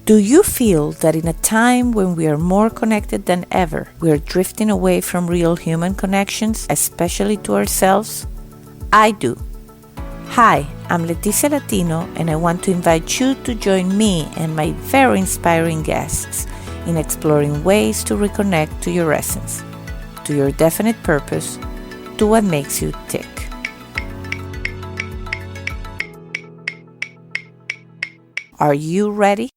Do you feel that in a time when we are more connected than ever, we are drifting away from real human connections, especially to ourselves? I do. Hi, I'm Leticia Latino, and I want to invite you to join me and my very inspiring guests in exploring ways to reconnect to your essence, to your definite purpose, to what makes you tick. Are you ready?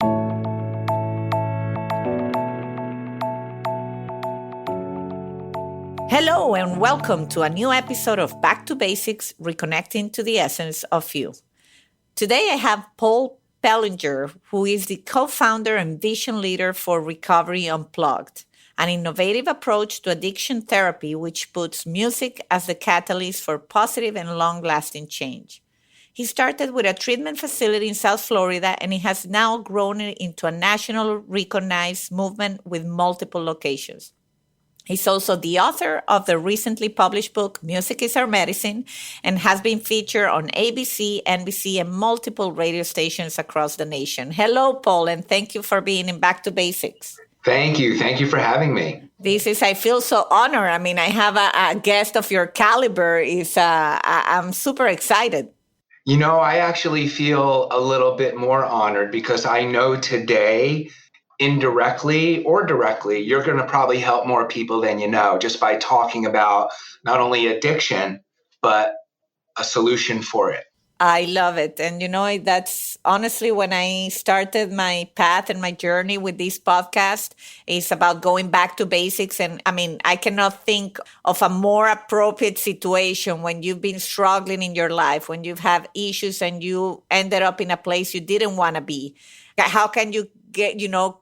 Hello and welcome to a new episode of Back to Basics, Reconnecting to the Essence of You. Today I have Paul Pellinger, who is the co-founder and vision leader for Recovery Unplugged, an innovative approach to addiction therapy which puts music as the catalyst for positive and long-lasting change. He started with a treatment facility in South Florida, and he has now grown it into a national recognized movement with multiple locations. He's also the author of the recently published book, Music is Our Medicine, and has been featured on ABC, NBC, and multiple radio stations across the nation. Hello, Paul, and thank you for being in Back to Basics. Thank you. Thank you for having me. I feel so honored. I mean, I have a guest of your caliber. I'm super excited. You know, I actually feel a little bit more honored because I know today, indirectly or directly, you're going to probably help more people than you know just by talking about not only addiction, but a solution for it. I love it. And that's honestly when I started my path and my journey with this podcast is about going back to basics. And I mean, I cannot think of a more appropriate situation when you've been struggling in your life, when you've had issues and you ended up in a place you didn't want to be. How can you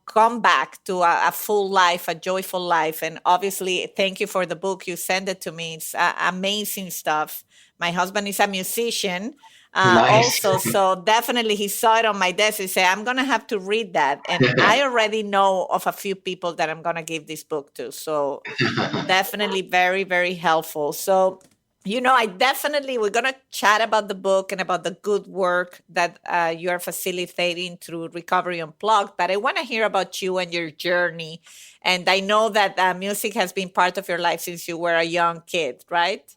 come back to a full life, a joyful life? And obviously, thank you for the book. You sent it to me. It's amazing stuff. My husband is a musician. Nice. Also, so definitely he saw it on my desk. He said, I'm going to have to read that. And I already know of a few people that I'm going to give this book to. So definitely very, very helpful. So, we're going to chat about the book and about the good work that you are facilitating through Recovery Unplugged. But I want to hear about you and your journey. And I know that music has been part of your life since you were a young kid, right?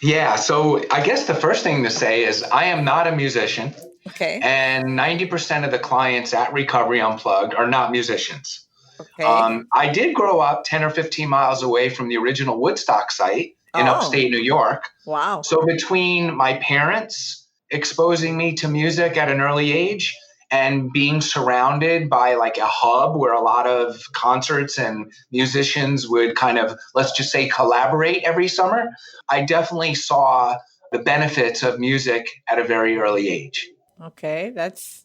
Yeah. So I guess the first thing to say is I am not a musician. Okay. And 90% of the clients at Recovery Unplugged are not musicians. Okay. I did grow up 10 or 15 miles away from the original Woodstock site in upstate New York. Wow. So between my parents exposing me to music at an early age and being surrounded by like a hub where a lot of concerts and musicians would kind of, let's just say, collaborate every summer, I definitely saw the benefits of music at a very early age. Okay, that's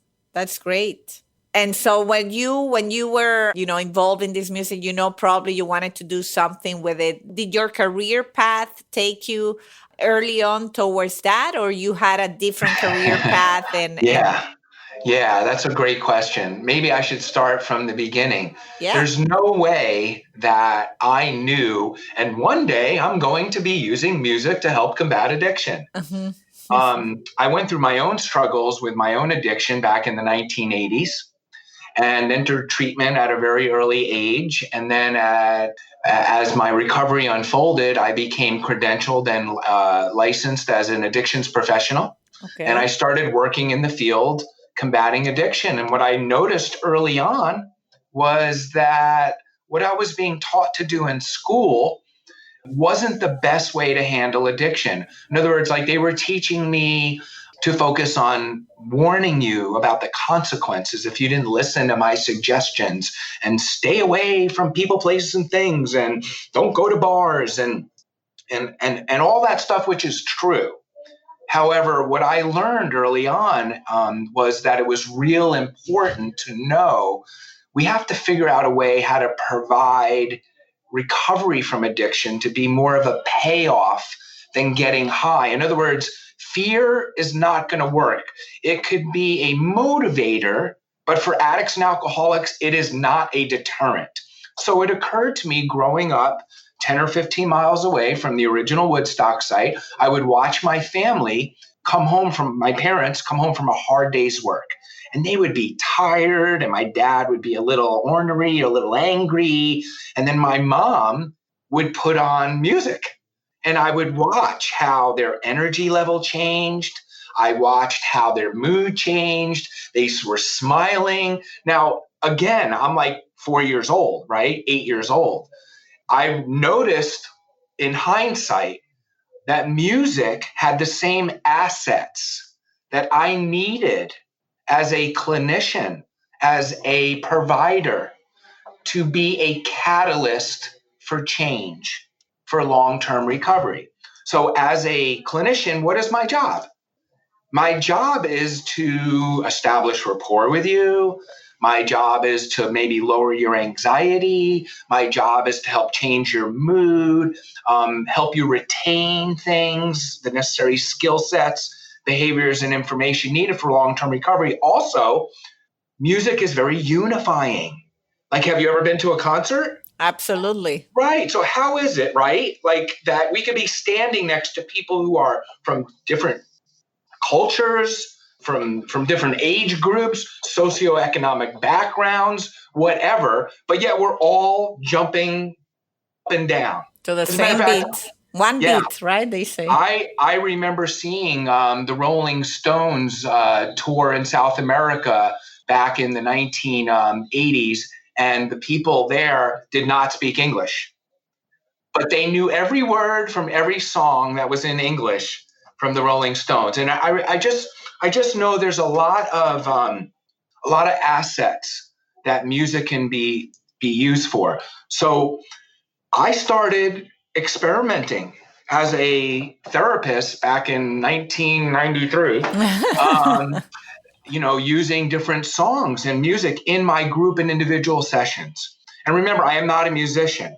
great. And so when you were, involved in this music, probably you wanted to do something with it. Did your career path take you early on towards that, or you had a different career path? Yeah, that's a great question. Maybe I should start from the beginning. Yeah. There's no way that I knew, and one day I'm going to be using music to help combat addiction. Mm-hmm. I went through my own struggles with my own addiction back in the 1980s and entered treatment at a very early age. And then as my recovery unfolded, I became credentialed and licensed as an addictions professional. Okay. And I started working in the field combating addiction. And what I noticed early on was that what I was being taught to do in school wasn't the best way to handle addiction. In other words, like they were teaching me to focus on warning you about the consequences if you didn't listen to my suggestions, and stay away from people, places, and things, and don't go to bars and all that stuff, which is true. However, what I learned early on was that it was real important to know we have to figure out a way how to provide recovery from addiction to be more of a payoff than getting high. In other words, fear is not going to work. It could be a motivator, but for addicts and alcoholics, it is not a deterrent. So it occurred to me growing up 10 or 15 miles away from the original Woodstock site, I would watch my family my parents come home from a hard day's work, and they would be tired, and my dad would be a little ornery, a little angry. And then my mom would put on music, and I would watch how their energy level changed. I watched how their mood changed. They were smiling. Now, again, I'm like 4 years old, right? 8 years old. I noticed in hindsight that music had the same assets that I needed as a clinician, as a provider, to be a catalyst for change, for long-term recovery. So as a clinician, what is my job? My job is to establish rapport with you. My job is to maybe lower your anxiety. My job is to help change your mood, help you retain things, the necessary skill sets, behaviors, and information needed for long-term recovery. Also, music is very unifying. Like, have you ever been to a concert? Absolutely. Right. So how is it, right? Like that we could be standing next to people who are from different cultures, from different age groups, socioeconomic backgrounds, whatever, but yet we're all jumping up and down. To the As a matter same of fact, beat. One yeah, beat, right? They say. I remember seeing the Rolling Stones tour in South America back in the 1980s, and the people there did not speak English, but they knew every word from every song that was in English from the Rolling Stones. And I just know there's a lot of assets that music can be used for. So I started experimenting as a therapist back in 1993, using different songs and music in my group and individual sessions. And remember, I am not a musician.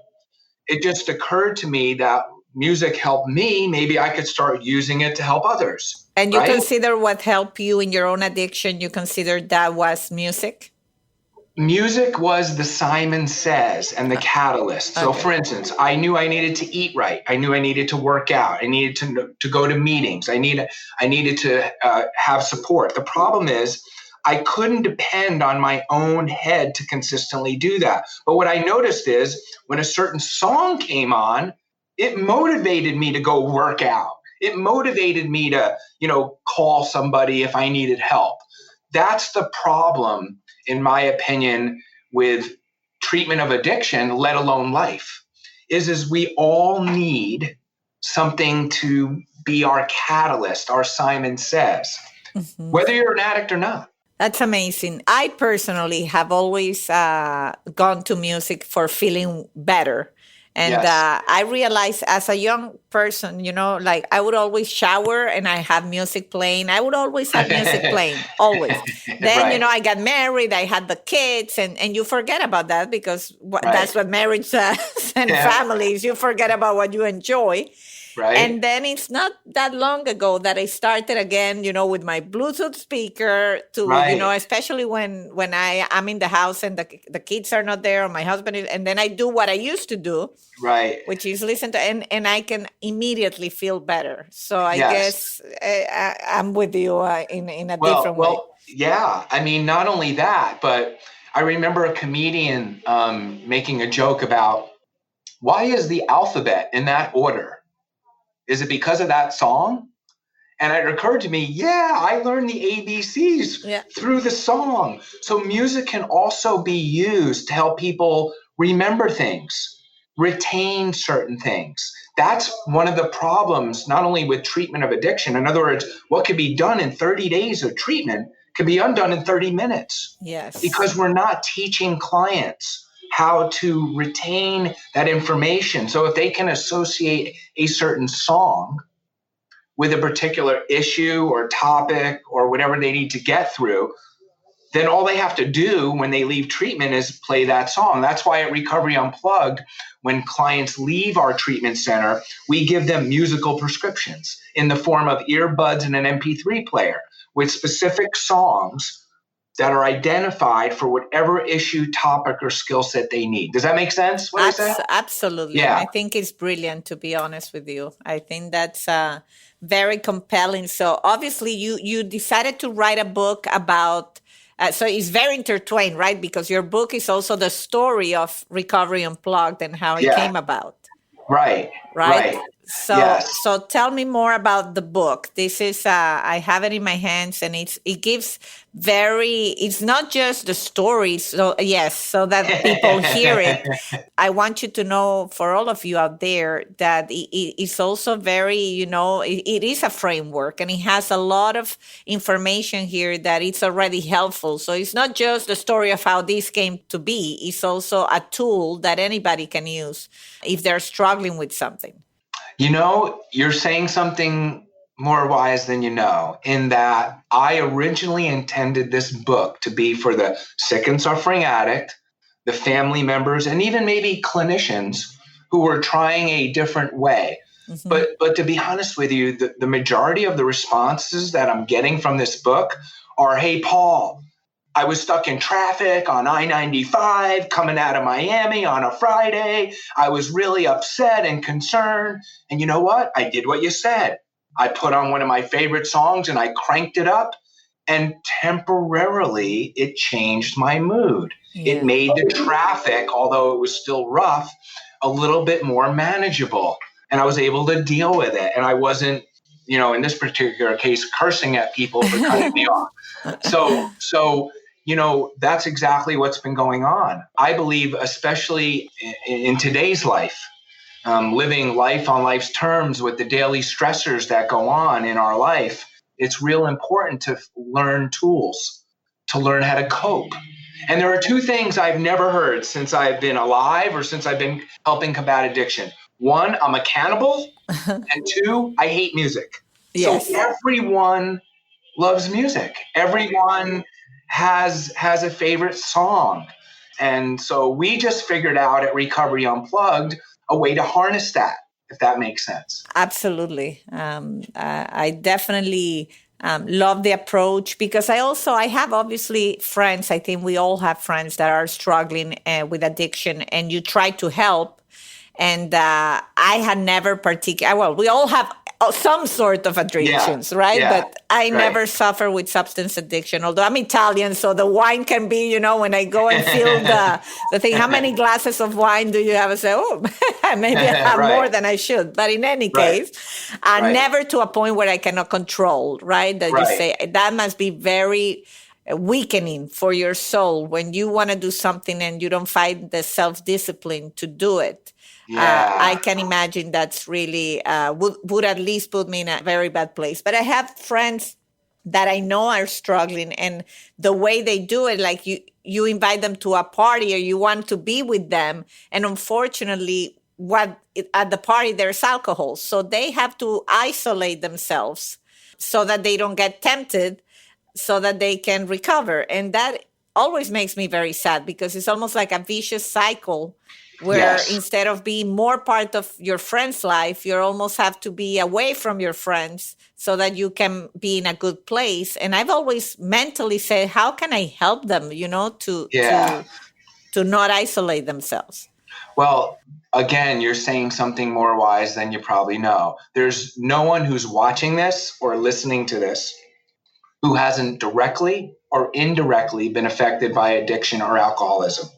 It just occurred to me that music helped me. Maybe I could start using it to help others. And you right? consider what helped you in your own addiction, you consider that was music? Music was the Simon Says and the catalyst. So, for instance, I knew I needed to eat right. I knew I needed to work out. I needed to go to meetings. I needed to have support. The problem is I couldn't depend on my own head to consistently do that. But what I noticed is when a certain song came on, it motivated me to go work out. It motivated me to, call somebody if I needed help. That's the problem, in my opinion, with treatment of addiction, let alone life, is we all need something to be our catalyst, our Simon Says, whether you're an addict or not. That's amazing. I personally have always gone to music for feeling better. And Yes. I realized as a young person, like I would always shower and I have music playing. I would always have music playing, always. Then, Right. I got married, I had the kids, and you forget about that because that's what marriage does and families. You forget about what you enjoy. Right. And then it's not that long ago that I started again, with my Bluetooth speaker to, Right. Especially when I'm in the house and the kids are not there or my husband is, and then I do what I used to do, Right. which is listen to, and I can immediately feel better. So I Yes. guess I'm with you in a different way. Well, yeah. I mean, not only that, but I remember a comedian making a joke about why is the alphabet in that order? Is it because of that song? And it occurred to me, I learned the ABCs through the song. So music can also be used to help people remember things, retain certain things. That's one of the problems, not only with treatment of addiction. In other words, what could be done in 30 days of treatment could be undone in 30 minutes. Yes. Because we're not teaching clients how to retain that information. So if they can associate a certain song with a particular issue or topic or whatever they need to get through, then all they have to do when they leave treatment is play that song. That's why at Recovery Unplugged, when clients leave our treatment center, we give them musical prescriptions in the form of earbuds and an MP3 player with specific songs that are identified for whatever issue, topic, or skill set they need. Does that make sense, what I say? Absolutely. And Yeah. I think it's brilliant, to be honest with you. I think that's very compelling. So obviously you decided to write a book about, so it's very intertwined, right? Because your book is also the story of Recovery Unplugged and how it Yeah. came about. Right. Right. Right. So Yes. so tell me more about the book. This is I have it in my hands, and it gives it's not just the story, so yes, so that people hear it. I want you to know, for all of you out there, that it's also very, it is a framework, and it has a lot of information here that it's already helpful. So it's not just the story of how this came to be, it's also a tool that anybody can use if they're struggling with something. You're saying something more wise than you know, in that I originally intended this book to be for the sick and suffering addict, the family members, and even maybe clinicians who were trying a different way. Mm-hmm. But to be honest with you, the majority of the responses that I'm getting from this book are, hey, Paul, I was stuck in traffic on I-95 coming out of Miami on a Friday. I was really upset and concerned. And you know what? I did what you said. I put on one of my favorite songs and I cranked it up. And temporarily, it changed my mood. Yeah. It made the traffic, although it was still rough, a little bit more manageable. And I was able to deal with it. And I wasn't, in this particular case, cursing at people for cutting me off. So that's exactly what's been going on. I believe, especially in today's life, living life on life's terms with the daily stressors that go on in our life, it's real important to learn tools, to learn how to cope. And there are two things I've never heard since I've been alive or since I've been helping combat addiction. One, I'm a cannibal, and two, I hate music. Yes. So everyone loves music. Everyone has a favorite song. And so we just figured out at Recovery Unplugged a way to harness that, if that makes sense. Absolutely. I definitely love the approach, because I have obviously friends. I think we all have friends that are struggling with addiction, and you try to help. And I had never we all have some sort of addictions, right? Yeah, but I never suffer with substance addiction, although I'm Italian, so the wine can be, when I go and feel the thing, how many glasses of wine do you have? I say, oh, maybe I have more than I should. But in any case, never to a point where I cannot control, right? That you say, that must be very weakening for your soul when you want to do something and you don't find the self-discipline to do it. Yeah. I can imagine that's really would at least put me in a very bad place. But I have friends that I know are struggling, and the way they do it, like you invite them to a party or you want to be with them, and unfortunately, at the party there's alcohol, so they have to isolate themselves so that they don't get tempted, so that they can recover. And that always makes me very sad, because it's almost like a vicious cycle where instead of being more part of your friend's life, you almost have to be away from your friends so that you can be in a good place. And I've always mentally said, how can I help them, to not isolate themselves? Well, again, you're saying something more wise than you probably know. There's no one who's watching this or listening to this who hasn't directly or indirectly been affected by addiction or alcoholism.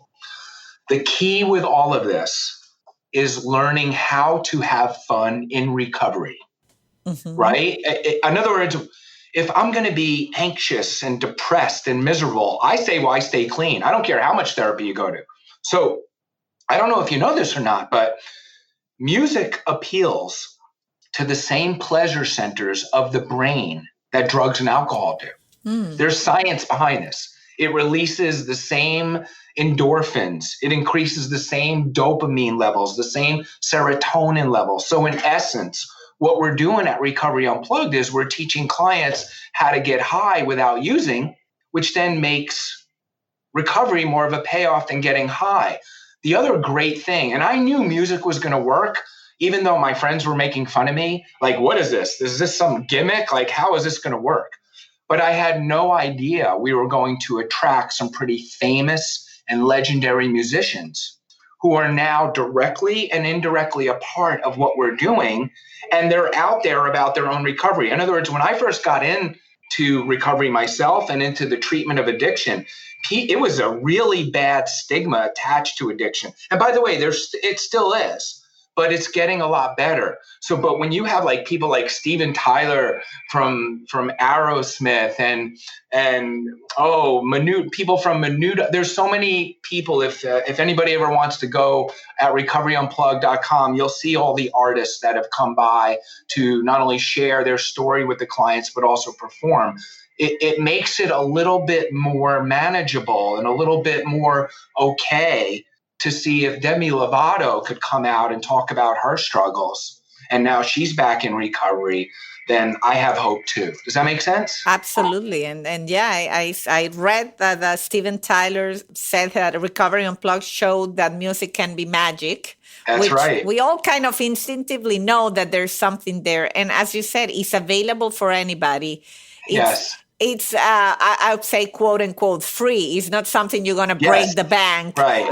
The key with all of this is learning how to have fun in recovery, right? In other words, if I'm going to be anxious and depressed and miserable, I say, well, I stay clean. I don't care how much therapy you go to. So I don't know if you know this or not, but music appeals to the same pleasure centers of the brain that drugs and alcohol do. There's science behind this. It releases the same endorphins. It increases the same dopamine levels, the same serotonin levels. So in essence, what we're doing at Recovery Unplugged is we're teaching clients how to get high without using, which then makes recovery more of a payoff than getting high. The other great thing, and I knew music was going to work, even though my friends were making fun of me, like, what is this? Is this some gimmick? Like, how is this going to work? But I had no idea we were going to attract some pretty famous and legendary musicians who are now directly and indirectly a part of what we're doing. And they're out there about their own recovery. In other words, when I first got into recovery myself and into the treatment of addiction, it was a really bad stigma attached to addiction. And by the way, it still is, but it's getting a lot better. So, but when you have like people like Steven Tyler from Aerosmith people from Menudo, there's so many people. If anybody ever wants to go at recoveryunplugged.com, you'll see all the artists that have come by to not only share their story with the clients, but also perform. It makes it a little bit more manageable and a little bit more okay to see if Demi Lovato could come out and talk about her struggles, and now she's back in recovery, then I have hope too. Does that make sense? Absolutely. And yeah, I read that Steven Tyler said that Recovery Unplugged showed that music can be magic. That's which right. We all kind of instinctively know that there's something there. And as you said, it's available for anybody. Yes. It's I would say, quote unquote, free. It's not something you're going to break the bank, right.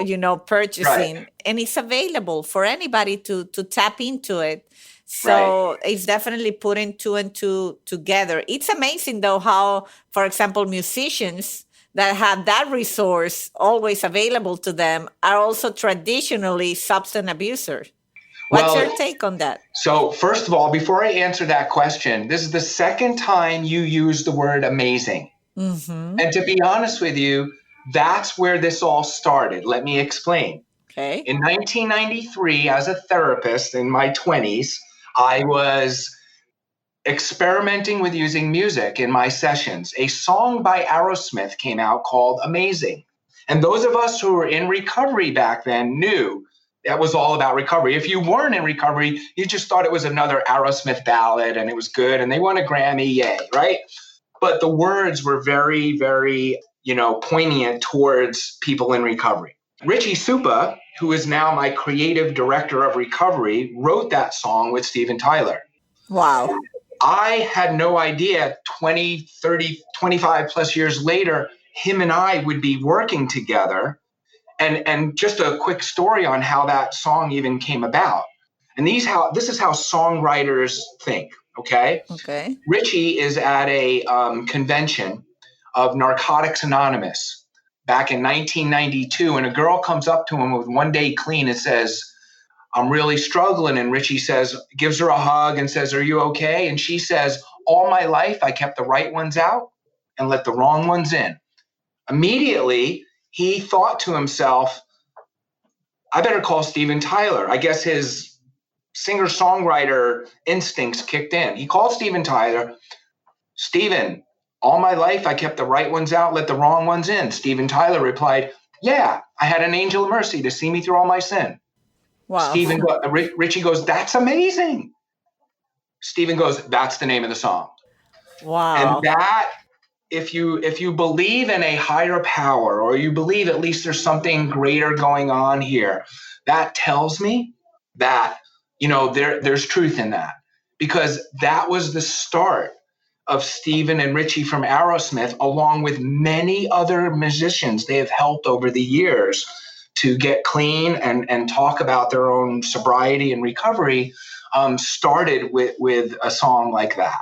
Purchasing. Right. And it's available for anybody to tap into it. So It's definitely putting two and two together. It's amazing, though, how, for example, musicians that have that resource always available to them are also traditionally substance abusers. What's your take on that? So first of all, before I answer that question, this is the second time you use the word amazing. Mm-hmm. And to be honest with you, that's where this all started. Let me explain. Okay. In 1993, as a therapist in my 20s, I was experimenting with using music in my sessions. A song by Aerosmith came out called Amazing. And those of us who were in recovery back then knew that was all about recovery. If you weren't in recovery, you just thought it was another Aerosmith ballad and it was good and they won a Grammy, yay, right? But the words were very, very, poignant towards people in recovery. Richie Supa, who is now my creative director of recovery, wrote that song with Steven Tyler. Wow. I had no idea 20, 30, 25 plus years later, him and I would be working together. And just a quick story on how that song even came about. And this is how songwriters think, okay? Okay. Richie is at a convention of Narcotics Anonymous back in 1992, and a girl comes up to him with One Day Clean and says, I'm really struggling. And Richie gives her a hug and says, are you okay? And she says, all my life I kept the right ones out and let the wrong ones in. Immediately, he thought to himself, I better call Steven Tyler. I guess his singer-songwriter instincts kicked in. He called Steven Tyler. Steven, all my life I kept the right ones out, let the wrong ones in. Steven Tyler replied, yeah, I had an angel of mercy to see me through all my sin. Wow. Richie goes, that's amazing. Steven goes, that's the name of the song. Wow. And that, if you believe in a higher power, or you believe at least there's something greater going on here, that tells me that, there's truth in that. Because that was the start of Steven and Richie from Aerosmith, along with many other musicians they have helped over the years to get clean and talk about their own sobriety and recovery, started with a song like that.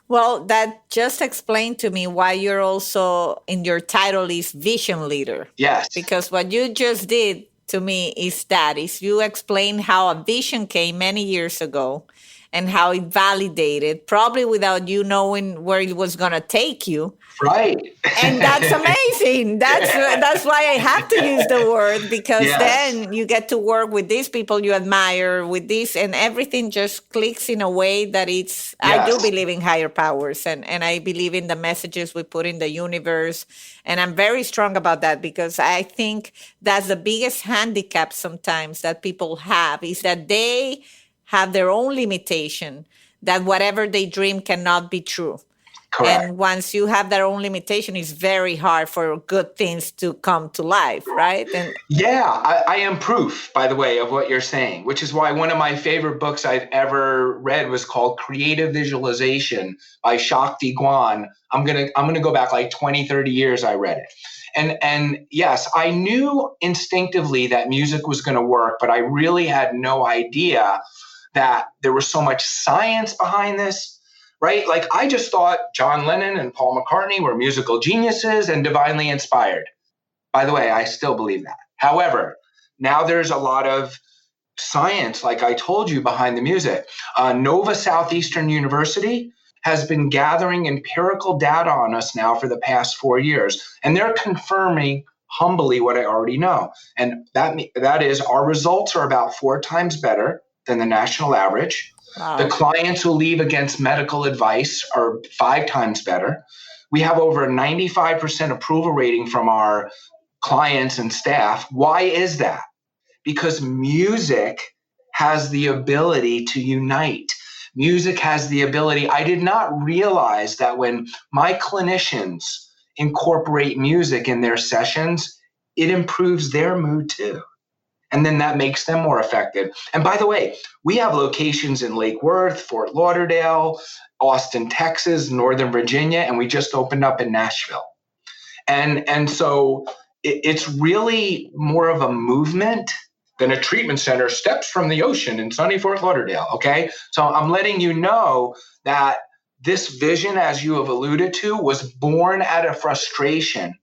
Well, that just explained to me why you're also, in your title, is vision leader. Yes. Because what you just did to me is you explained how a vision came many years ago and how it validated, probably without you knowing where it was going to take you. Right. And that's amazing. That's why I have to use the word, because then you get to work with these people you admire, with this, and everything just clicks in a way that it's, I do believe in higher powers, and I believe in the messages we put in the universe. And I'm very strong about that, because I think that's the biggest handicap sometimes that people have, is that they have their own limitation, that whatever they dream cannot be true. Correct. And once you have that own limitation, it's very hard for good things to come to life, right? And Yeah, I am proof, by the way, of what you're saying, which is why one of my favorite books I've ever read was called Creative Visualization by Shakti Gwan. I'm gonna go back like 20, 30 years I read it. And yes, I knew instinctively that music was gonna work, but I really had no idea that there was so much science behind this, right? Like I just thought John Lennon and Paul McCartney were musical geniuses and divinely inspired. By the way, I still believe that. However, now there's a lot of science, like I told you, behind the music. Nova Southeastern University has been gathering empirical data on us now for the past 4 years, and they're confirming humbly what I already know. And that is our results are about 4 times better than the national average. wow. The clients who leave against medical advice are 5 times better. We have over a 95% approval rating from our clients and staff. Why is that? Because music has the ability to unite. Music has the ability. I did not realize that when my clinicians incorporate music in their sessions, it improves their mood too. And then that makes them more effective. And by the way, we have locations in Lake Worth, Fort Lauderdale, Austin, Texas, Northern Virginia, and we just opened up in Nashville. And so it's really more of a movement than a treatment center steps from the ocean in sunny Fort Lauderdale. Okay. So I'm letting you know that this vision, as you have alluded to, was born out of frustration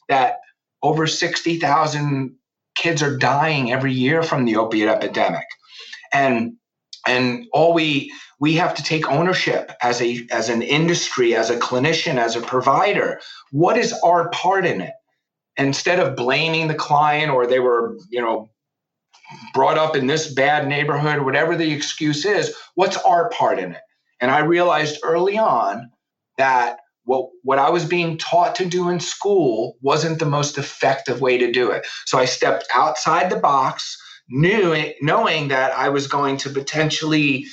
that over 60,000 kids are dying every year from the opiate epidemic. And all we have to take ownership as an industry, as a clinician, as a provider. What is our part in it? Instead of blaming the client or they were, brought up in this bad neighborhood, whatever the excuse is, what's our part in it? And I realized early on that what I was being taught to do in school wasn't the most effective way to do it. So I stepped outside the box, knowing that I was going to potentially,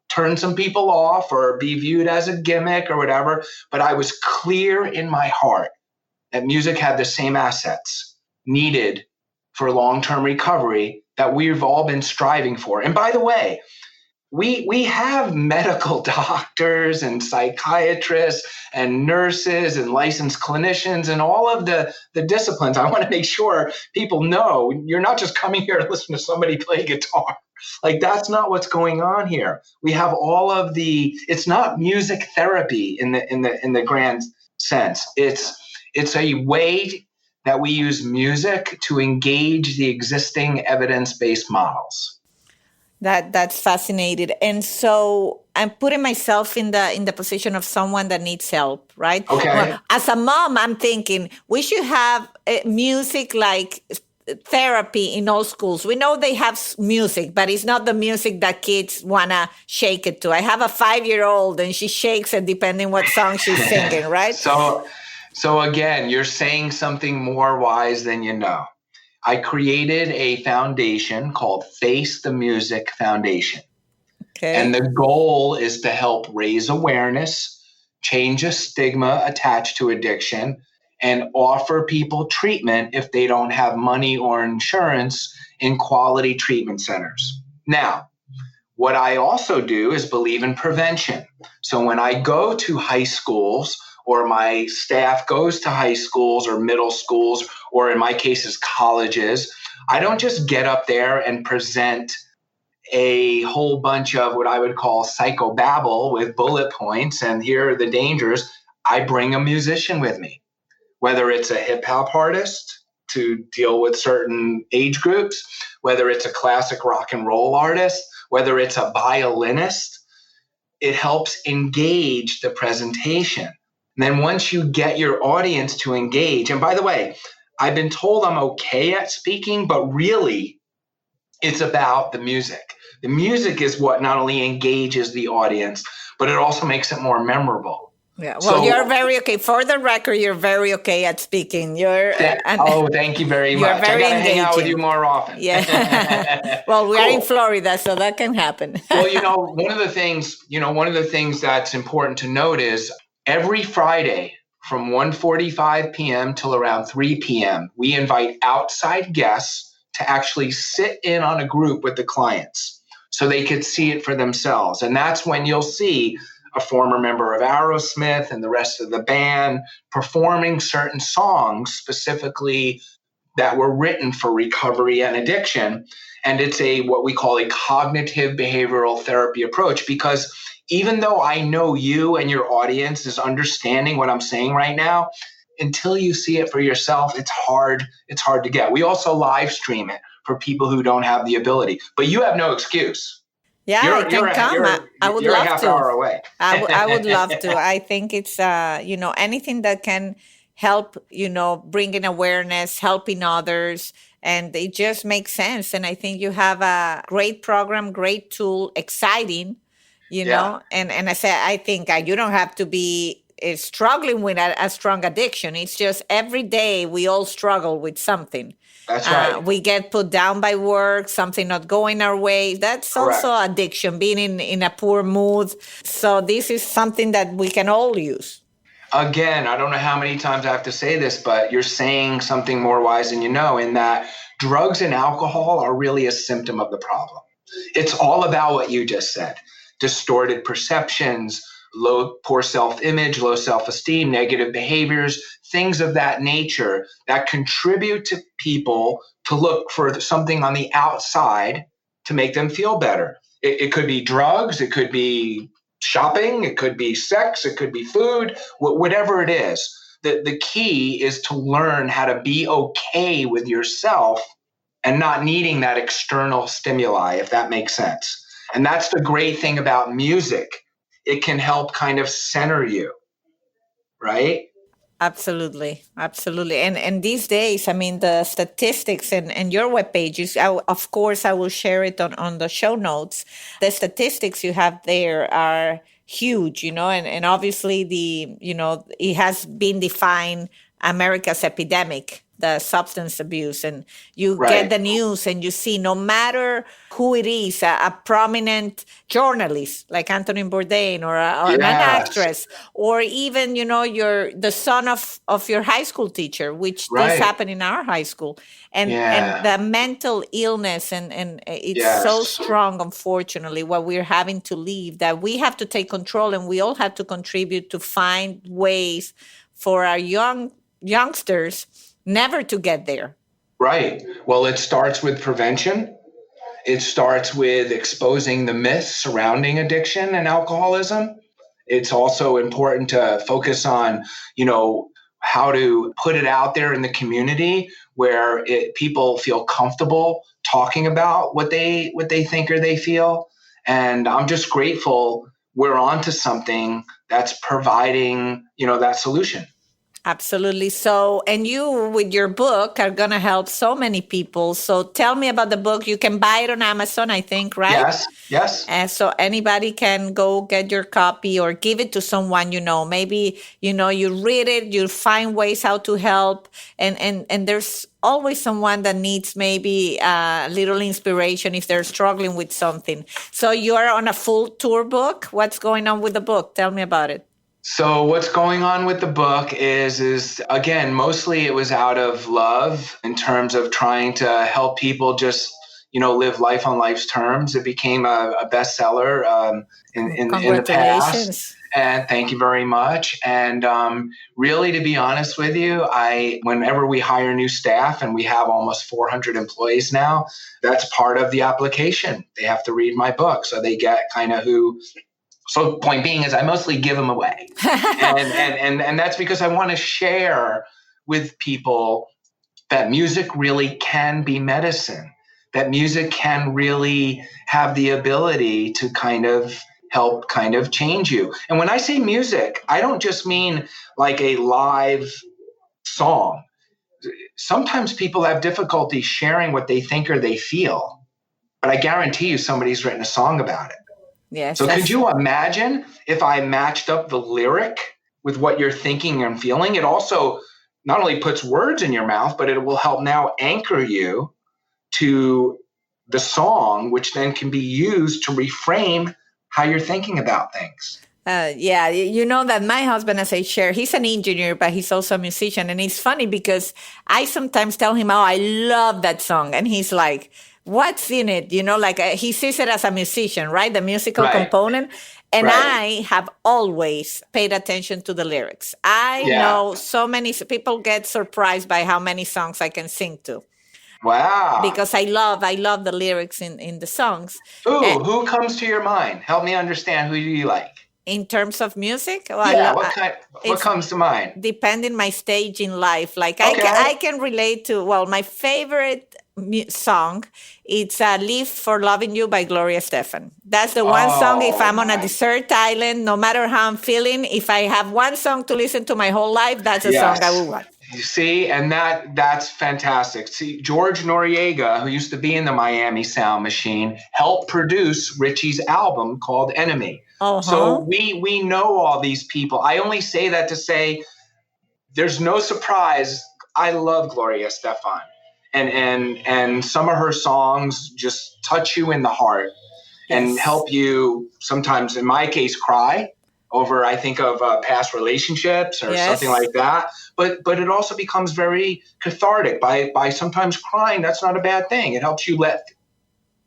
turn some people off or be viewed as a gimmick or whatever. But I was clear in my heart that music had the same assets needed for long-term recovery that we've all been striving for. And by the way, we have medical doctors and psychiatrists and nurses and licensed clinicians and all of the disciplines. I want to make sure people know you're not just coming here to listen to somebody play guitar. Like that's not what's going on here. We have all of it's not music therapy in the grand sense. It's a way that we use music to engage the existing evidence-based models. That's fascinating. And so I'm putting myself in the position of someone that needs help, right? Okay. Well, as a mom, I'm thinking we should have music like therapy in all schools. We know they have music, but it's not the music that kids want to shake it to. I have a 5-year-old and she shakes it depending what song she's singing, right? So again, you're saying something more wise than you know. I created a foundation called Face the Music Foundation. Okay. And the goal is to help raise awareness, change a stigma attached to addiction, and offer people treatment if they don't have money or insurance in quality treatment centers. Now, what I also do is believe in prevention. So when I go to high schools, or my staff goes to high schools or middle schools, or in my cases, colleges, I don't just get up there and present a whole bunch of what I would call psychobabble with bullet points, and here are the dangers. I bring a musician with me, whether it's a hip hop artist to deal with certain age groups, whether it's a classic rock and roll artist, whether it's a violinist. It helps engage the presentation. And then once you get your audience to engage, and by the way, I've been told I'm okay at speaking, but really it's about the music. The music is what not only engages the audience, but it also makes it more memorable. Yeah, well, you're very okay. For the record, you're very okay at speaking. Thank you very much. Very I gotta engaging. hang out with you more often. Yeah. Well, we are in Florida, so that can happen. Well, one of the things that's important to note is Every Friday from 1:45 p.m. till around 3 p.m., we invite outside guests to actually sit in on a group with the clients so they could see it for themselves. And that's when you'll see a former member of Aerosmith and the rest of the band performing certain songs specifically that were written for recovery and addiction. And it's a what we call a cognitive behavioral therapy approach, because even though I know you and your audience is understanding what I'm saying right now, until you see it for yourself, it's hard to get. We also live stream it for people who don't have the ability. But you have no excuse. Yeah, I You're you're can a, come. you're I would you're a love half to. hour away. I would love to. I think it's anything that can help, bringing awareness, helping others, and it just makes sense. And I think you have a great program, great tool, exciting, Yeah, and I say I think you don't have to be struggling with a strong addiction. It's just every day we all struggle with something. that's right. We get put down by work, something not going our way. That's also Correct. addiction, being in a poor mood. So this is something that we can all use. Again, I don't know how many times I have to say this, but you're saying something more wise than you know, in that drugs and alcohol are really a symptom of the problem. It's all about what you just said: distorted perceptions, poor self image, low self esteem, negative behaviors, things of that nature that contribute to people to look for something on the outside to make them feel better. It could be drugs, it could be shopping, it could be sex, it could be food, whatever it is. The key is to learn how to be okay with yourself and not needing that external stimuli, if that makes sense. And that's the great thing about music. It can help kind of center you, right? Absolutely, absolutely. And these days, I mean, the statistics and your web pages, of course, I will share it on the show notes. The statistics you have there are huge, and obviously it has been defined America's epidemic, the substance abuse. And you get Right. the news and you see no matter who it is, a prominent journalist like Anthony Bourdain or an Yes. actress, or even, the son of your high school teacher, which this Right. happened in our high school. And Yeah. the mental illness and it's so Yes. strong, unfortunately, what we're having to leave, that we have to take control and we all have to contribute to find ways for our youngsters never to get there. Right. Well, it starts with prevention. It starts with exposing the myths surrounding addiction and alcoholism. It's also important to focus on, how to put it out there in the community where people feel comfortable talking about what they think or they feel. And I'm just grateful we're onto something that's providing, that solution. Absolutely. So, and you with your book are going to help so many people. So, tell me about the book. You can buy it on Amazon, I think, right? Yes. Yes. And so anybody can go get your copy or give it to someone, maybe, you read it, you find ways how to help. And there's always someone that needs maybe a little inspiration if they're struggling with something. So you are on a full tour book. What's going on with the book? Tell me about it. So what's going on with the book is again, mostly it was out of love in terms of trying to help people just, live life on life's terms. It became a bestseller in the past. Congratulations. And thank you very much. And really, to be honest with you, whenever we hire new staff, and we have almost 400 employees now, that's part of the application. They have to read my book, so they get kind of who. So point being is I mostly give them away. And that's because I want to share with people that music really can be medicine, that music can really have the ability to kind of help kind of change you. And when I say music, I don't just mean like a live song. Sometimes people have difficulty sharing what they think or they feel, but I guarantee you somebody's written a song about it. Yes, So could that's you imagine if I matched up the lyric with what you're thinking and feeling? It also not only puts words in your mouth, but it will help now anchor you to the song, which then can be used to reframe how you're thinking about things. Yeah, you know that my husband, as I share, he's an engineer, but he's also a musician. And it's funny because I sometimes tell him, oh, I love that song. And he's like, what's in it? You know, like he sees it as a musician, right? The musical Right. component. And Right. I have always paid attention to the lyrics. I Yeah. know so many people get surprised by how many songs I can sing to Wow. because I love the lyrics in the songs. Ooh, who comes to your mind? Help me understand who you like. In terms of music, well, Yeah, what it's comes to mind? depending my stage in life. Like Okay. I can relate to, well, my favorite song, it's Live for Loving You by Gloria Stefan. That's the one song, if Oh I'm on a my. desert island, no matter how I'm feeling, if I have one song to listen to my whole life, that's a song I Yes. will want. You see, and that's fantastic. See, George Noriega, who used to be in the Miami Sound Machine, helped produce Richie's album called Enemy. So Uh-huh. we know all these people. I only say that to say there's no surprise. I love Gloria Stefan. And some of her songs just touch you in the heart and Yes. help you sometimes, in my case, cry over, I think of past relationships or something Yes. like that. But it also becomes very cathartic by sometimes crying. That's not a bad thing. It helps you let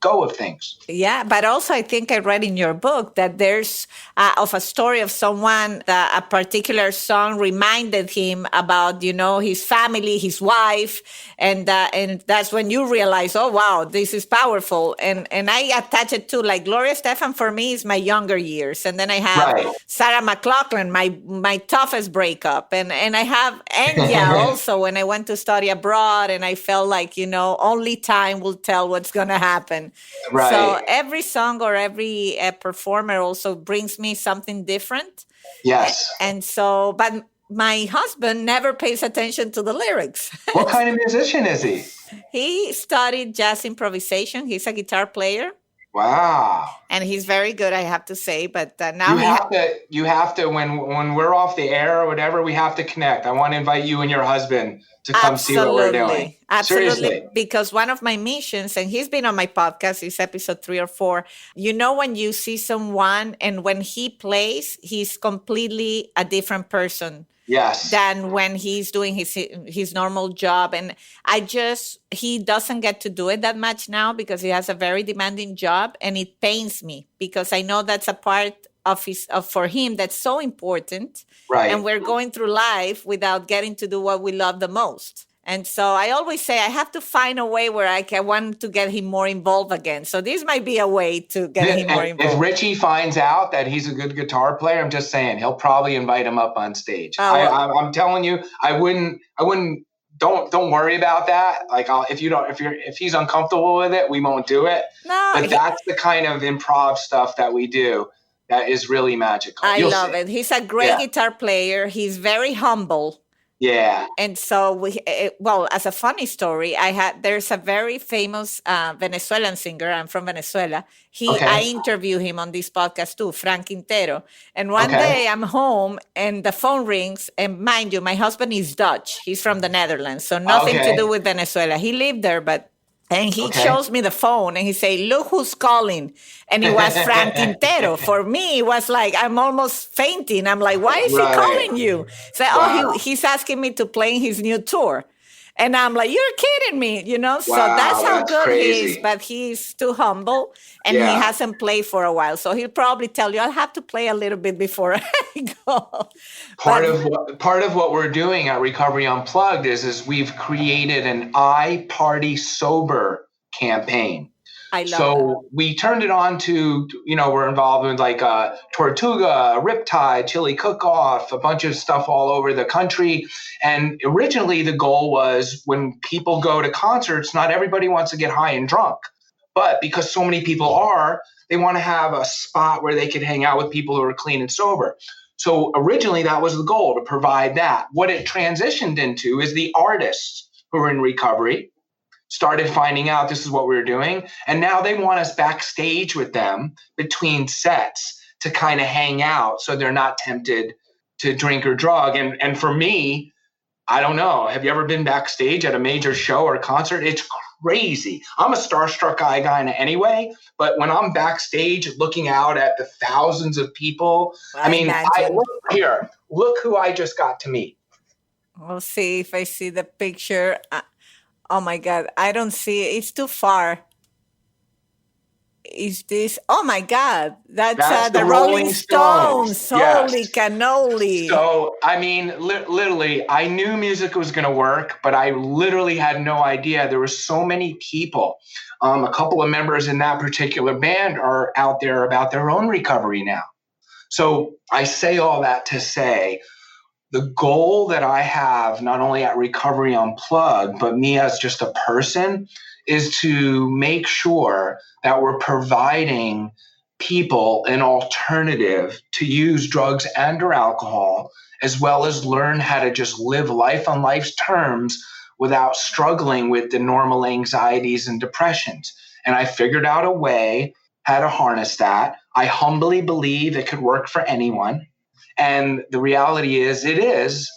go of things. Yeah, but also I think I read in your book that there's of a story of someone that a particular song reminded him about, you know, his family, his wife, and that's when you realize, oh wow, this is powerful. And I attach it to, like, Gloria Stefan for me is my younger years, and then I have Right. Sarah McLachlan, my toughest breakup, and I have Enya also when I went to study abroad, and I felt like, you know, only time will tell what's gonna happen. So Right. every song or every performer also brings me something different. Yes. And so, but my husband never pays attention to the lyrics. What kind of musician is he? He studied jazz improvisation. He's a guitar player Wow. and he's very good, I have to say. But now You have to when we're off the air or whatever, we have to connect. I want to invite you and your husband to come see what we're doing. absolutely. Absolutely. Seriously. Because one of my missions, and he's been on my podcast, is episode 3 or 4. You know, when you see someone and when he plays, he's completely a different person Yes. than when he's doing his normal job. And he doesn't get to do it that much now because he has a very demanding job, and it pains me because I know that's a part of for him that's so important, and Right. we're going through life without getting to do what we love the most. And so I always say I have to find a way where I can want to get him more involved again. So this might be a way to get him more And if involved. Richie finds out that he's a good guitar player, I'm just saying he'll probably invite him up on stage. Well, I'm telling you, I wouldn't. Don't worry about that. Like, if he's uncomfortable with it, we won't do it. no, But that's the kind of improv stuff that we do that is really magical. I You'll love see. it. He's a great Yeah. guitar player. He's very humble. Yeah. And so well, as a funny story, there's a very famous Venezuelan singer. I'm from Venezuela. I Okay. interview him on this podcast too, Frank Quintero. And one Okay. day I'm home and the phone rings, and mind you, my husband is Dutch. He's from the Netherlands, so nothing to do Okay. with Venezuela. He lived there, but and he Okay. shows me the phone and he say, "Look who's calling." And it was Frank Quintero. For me, it was like I'm almost fainting. I'm like, "Why is he Right. calling you?" So, Wow. he's asking me to play in his new tour. And I'm like, "You're kidding me," you know? So that's Wow. how That's good he is, crazy. but he's too humble and he Yeah. hasn't played for a while. So he'll probably tell you, I'll have to play a little bit before I go. Part But of what we're doing at Recovery Unplugged is we've created an I Party Sober campaign. I love that. So we turned it on to, we're involved in like Tortuga, Riptide, Chili Cook-Off, a bunch of stuff all over the country. And originally the goal was when people go to concerts, not everybody wants to get high and drunk. But because so many people are, they want to have a spot where they can hang out with people who are clean and sober. So originally that was the goal, to provide that. What it transitioned into is the artists who are in recovery started finding out this is what we were doing. And now they want us backstage with them between sets to kind of hang out so they're not tempted to drink or drug. And for me, I don't know. Have you ever been backstage at a major show or concert? It's crazy. I'm a starstruck guy kind of anyway, but when I'm backstage looking out at the thousands of people, I I mean, imagine. look here, look who I just got to meet. We'll see if I see the picture. Oh my God, I don't see it. It's too far. Is this? Oh my God, that's That's the the Rolling Rolling Stones. Stones. Yes. Holy cannoli. So, I mean, literally, I knew music was going to work, but I literally had no idea. There were so many people. A couple of members in that particular band are out there about their own recovery now. So I say all that to say the goal that I have, not only at Recovery Unplugged, but me as just a person, is to make sure that we're providing people an alternative to use drugs and or alcohol, as well as learn how to just live life on life's terms without struggling with the normal anxieties and depressions. And I figured out a way how to harness that. I humbly believe it could work for anyone. And the reality is, it is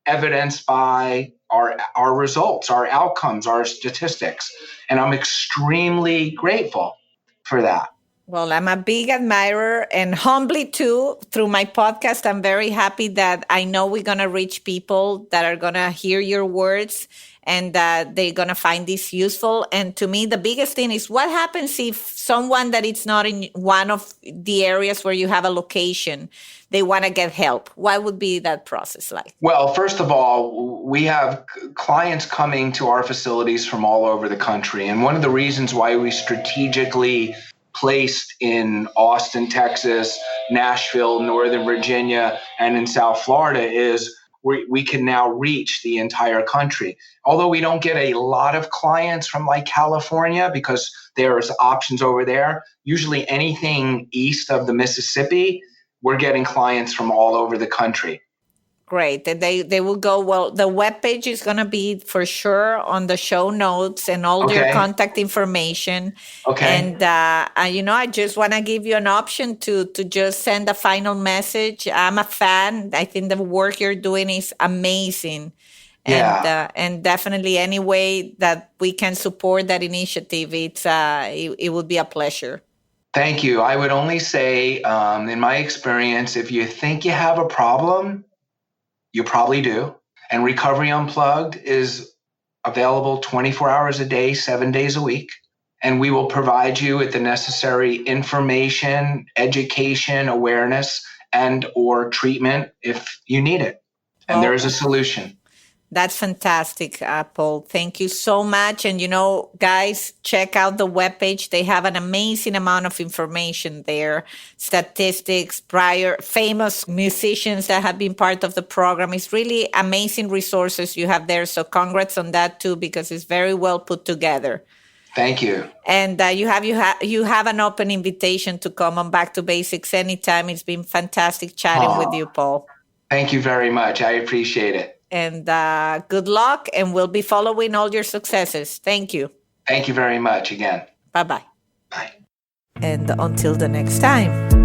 evidenced by our results, our outcomes, our statistics. And I'm extremely grateful for that. Well, I'm a big admirer and humbly too. Through my podcast, I'm very happy that I know we're going to reach people that are going to hear your words and that they're going to find this useful. And to me, the biggest thing is what happens if someone that it's not in one of the areas where you have a location, they want to get help. What would be that process like? Well, first of all, we have clients coming to our facilities from all over the country. And one of the reasons why we strategically placed in Austin, Texas, Nashville, Northern Virginia, and in South Florida is we can now reach the entire country. Although we don't get a lot of clients from like California because there's options over there, usually anything east of the Mississippi, we're getting clients from all over the country. Great. And they will go, well, the webpage is going to be for sure on the show notes and all your Okay. contact information. Okay. And, I just want to give you an option to just send a final message. I'm a fan. I think the work you're doing is amazing. Yeah. And definitely any way that we can support that initiative, it would be a pleasure. Thank you. I would only say, in my experience, if you think you have a problem, you probably do. And Recovery Unplugged is available 24 hours a day, 7 days a week. And we will provide you with the necessary information, education, awareness, and or treatment if you need it. And there is a solution. That's fantastic, Paul. Thank you so much. And, guys, check out the webpage. They have an amazing amount of information there, statistics, prior famous musicians that have been part of the program. It's really amazing resources you have there. So congrats on that, too, because it's very well put together. Thank you. And you have an open invitation to come on Back to Basics anytime. It's been fantastic chatting with you, Paul. Thank you very much. I appreciate it. And good luck, and we'll be following all your successes. Thank you. Thank you very much again. Bye-bye. Bye. And until the next time.